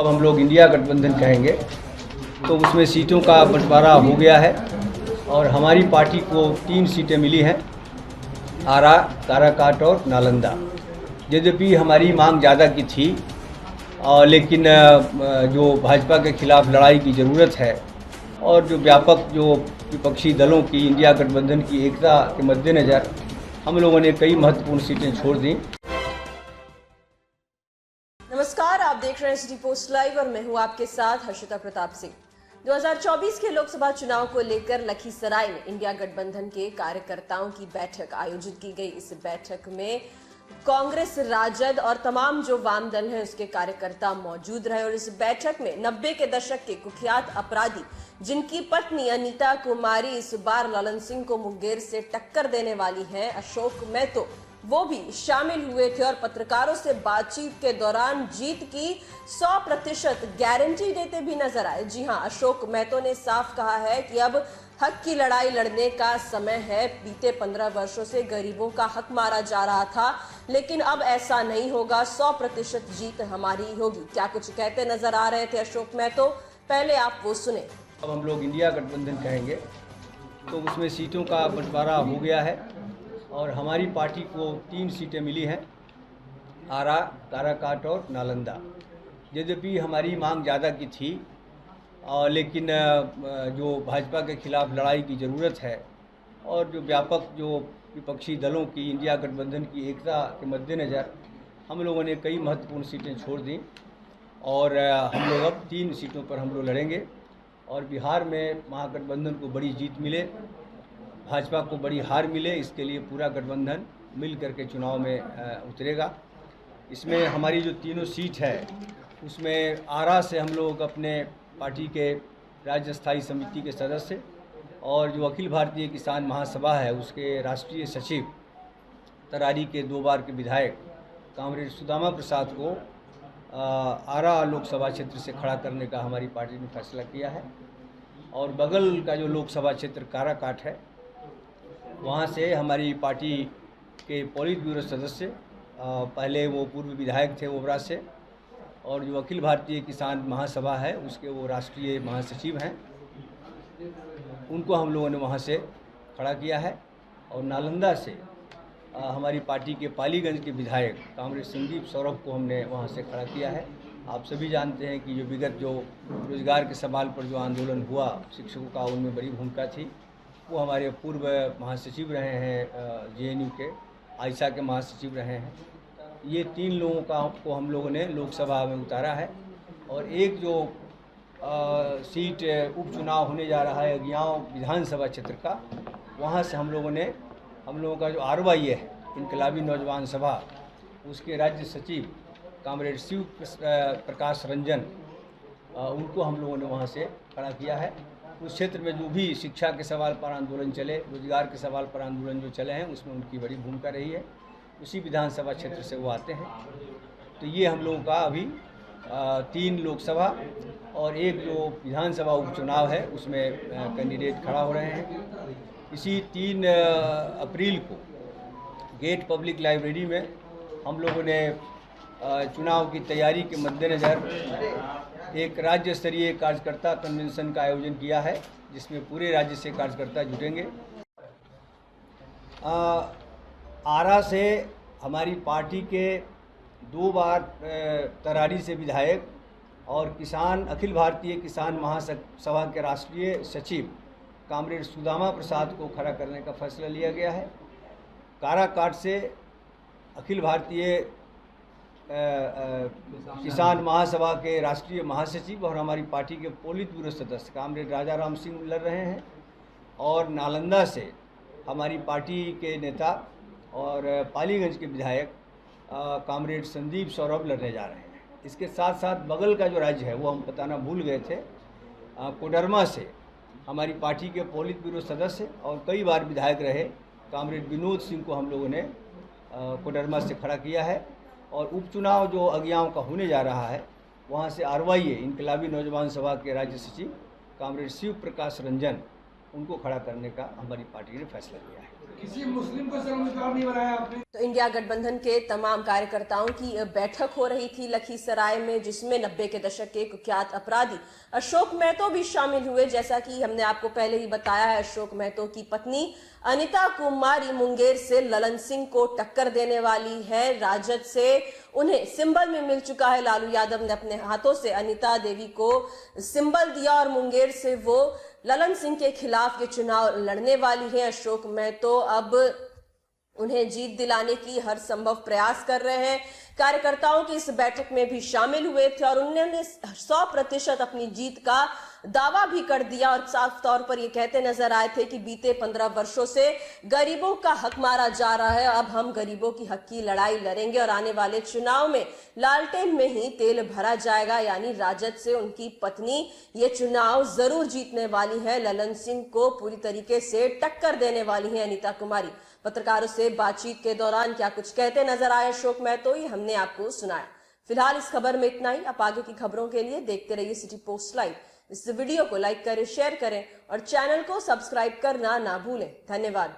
अब हम लोग इंडिया गठबंधन कहेंगे तो उसमें सीटों का बंटवारा हो गया है और हमारी पार्टी को 3 सीटें मिली हैं, आरा, काराकाट और नालंदा। यद्यपि हमारी मांग ज़्यादा की थी लेकिन जो भाजपा के खिलाफ लड़ाई की ज़रूरत है और जो व्यापक जो विपक्षी दलों की इंडिया गठबंधन की एकता के मद्देनज़र हम लोगों ने कई महत्वपूर्ण सीटें छोड़ दी। नमस्कार, आप देख रहे हैं सिटी पोस्ट लाइव और मैं हूं आपके साथ हर्षिता प्रताप सिंह। 2024 के लोकसभा चुनाव को लेकर लखीसराय में इंडिया गठबंधन के कार्यकर्ताओं की बैठक आयोजित की गई। इस बैठक में कांग्रेस, राजद और तमाम जो वाम दल हैं उसके कार्यकर्ता मौजूद रहे और इस बैठक में 90 के दशक के कुख्यात अपराधी जिनकी पत्नी अनीता कुमारी इस बार ललन सिंह को मुंगेर से टक्कर देने वाली हैं, अशोक मेहतो, वो भी शामिल हुए थे और पत्रकारों से बातचीत के दौरान जीत की 100% गारंटी देते भी नजर आए। जी हां, अशोक मेहतो ने साफ कहा है कि अब हक की लड़ाई लड़ने का समय है। बीते 15 वर्षों से गरीबों का हक मारा जा रहा था, लेकिन अब ऐसा नहीं होगा, 100% जीत हमारी होगी। क्या कुछ कहते नजर आ रहे थे अशोक मेहतो, पहले आप वो सुने। अब हम लोग इंडिया गठबंधन कहेंगे तो उसमें सीटों का बंटवारा हो गया है और हमारी पार्टी को 3 सीटें मिली हैं, आरा, काराकाट और नालंदा। यद्यपि हमारी मांग ज़्यादा की थी लेकिन जो भाजपा के खिलाफ लड़ाई की ज़रूरत है और जो व्यापक जो विपक्षी दलों की इंडिया गठबंधन की एकता के मद्देनज़र हम लोगों ने कई महत्वपूर्ण सीटें छोड़ दी और हम लोग अब 3 सीटों पर हम लोग लड़ेंगे और बिहार में महागठबंधन को बड़ी जीत मिले, भाजपा को बड़ी हार मिले, इसके लिए पूरा गठबंधन मिल करके चुनाव में उतरेगा। इसमें हमारी जो तीनों सीट है उसमें आरा से हम लोग अपने पार्टी के राज्य स्थायी समिति के सदस्य और जो अखिल भारतीय किसान महासभा है उसके राष्ट्रीय सचिव तरारी के 2 बार के विधायक कामरेड सुदामा प्रसाद को आरा लोकसभा क्षेत्र से खड़ा करने का हमारी पार्टी ने फैसला किया है और बगल का जो लोकसभा क्षेत्र काराकाट है वहाँ से हमारी पार्टी के पॉलिट ब्यूरो सदस्य पहले वो पूर्व विधायक थे ओबरा से और जो अखिल भारतीय किसान महासभा है उसके वो राष्ट्रीय महासचिव हैं, उनको हम लोगों ने वहाँ से खड़ा किया है। और नालंदा से हमारी पार्टी के पालीगंज के विधायक कामरेड संदीप सौरभ को हमने वहाँ से खड़ा किया है। आप सभी जानते हैं कि जो विगत जो रोजगार के सवाल पर जो आंदोलन हुआ शिक्षकों का, उनमें बड़ी भूमिका थी। वो हमारे पूर्व महासचिव रहे हैं, जेएनयू के आयशा के महासचिव रहे हैं। ये 3 लोगों को हम लोगों ने लोकसभा में उतारा है और एक जो सीट उपचुनाव होने जा रहा है अगियाँव विधानसभा क्षेत्र का, वहाँ से हम लोगों का जो आरवाई है इनकलाबी नौजवान सभा, उसके राज्य सचिव कामरेड शिव प्रकाश रंजन, उनको हम लोगों ने वहाँ से खड़ा किया है। उस क्षेत्र में जो भी शिक्षा के सवाल पर आंदोलन चले, रोजगार के सवाल पर आंदोलन जो चले हैं, उसमें उनकी बड़ी भूमिका रही है। उसी विधानसभा क्षेत्र से वो आते हैं। तो ये हम लोगों का अभी 3 लोकसभा और एक जो विधानसभा उपचुनाव है उसमें कैंडिडेट खड़ा हो रहे हैं। इसी 3 अप्रैल को गेट पब्लिक लाइब्रेरी में हम लोगों ने चुनाव की तैयारी के मद्देनज़र एक राज्य स्तरीय कार्यकर्ता कन्वेंशन का आयोजन किया है, जिसमें पूरे राज्य से कार्यकर्ता जुटेंगे। आरा से हमारी पार्टी के 2 बार तरारी से विधायक और अखिल भारतीय किसान महासभा के राष्ट्रीय सचिव कामरेड सुदामा प्रसाद को खड़ा करने का फैसला लिया गया है। काराकाट से अखिल भारतीय किसान महासभा के राष्ट्रीय महासचिव और हमारी पार्टी के पोलित ब्यूरो सदस्य कामरेड राजा राम सिंह लड़ रहे हैं और नालंदा से हमारी पार्टी के नेता और पालीगंज के विधायक कामरेड संदीप सौरभ लड़ने जा रहे हैं। इसके साथ साथ बगल का जो राज्य है वो हम बताना भूल गए थे, कोडरमा से हमारी पार्टी के पोलित ब्यूरो सदस्य और कई बार विधायक रहे कामरेड विनोद सिंह को हम लोगों ने कोडरमा से खड़ा किया है। और उपचुनाव जो अगियाँव का होने जा रहा है वहाँ से आरवाई इनकलाबी नौजवान सभा के राज्य सचिव कामरेड शिव प्रकाश रंजन उनको खड़ा करने का हमारी पार्टी ने फैसला लिया है। किसी मुस्लिम को सर उम्मीदवार नहीं बनाया आपने? तो इंडिया गठबंधन के तमाम कार्यकर्ताओं की बैठक हो रही थी लखीसराय में, जिसमें 90 के दशक के कुख्यात अपराधी अशोक महतो भी शामिल हुए। जैसा कि हमने आपको पहले ही बताया है, अशोक महतो की पत्नी अनिता कुमारी मुंगेर से ललन सिंह को टक्कर देने वाली है। राजद से उन्हें सिंबल में मिल चुका है। लालू यादव ने अपने हाथों से अनिता देवी को सिंबल दिया और मुंगेर से वो ललन सिंह के खिलाफ ये चुनाव लड़ने वाली है। अशोक महतो अब उन्हें जीत दिलाने की हर संभव प्रयास कर रहे हैं। कार्यकर्ताओं की इस बैठक में भी शामिल हुए थे और उन्होंने 100% अपनी जीत का दावा भी कर दिया और साफ तौर पर ये कहते नजर आए थे कि बीते 15 वर्षों से गरीबों का हक मारा जा रहा है, अब हम गरीबों की हक की लड़ाई लड़ेंगे और आने वाले चुनाव में लालटेन में ही तेल भरा जाएगा। यानी राजद से उनकी पत्नी ये चुनाव जरूर जीतने वाली है। ललन सिंह को पूरी तरीके से टक्कर देने वाली है अनिता कुमारी। पत्रकारों से बातचीत के दौरान क्या कुछ कहते नजर आए अशोक महतो, ये हमने आपको सुनाया। फिलहाल इस खबर में इतना ही। आप आगे की खबरों के लिए देखते रहिए सिटी पोस्ट लाइव। इस वीडियो को लाइक करें, शेयर करें और चैनल को सब्सक्राइब करना ना भूलें। धन्यवाद।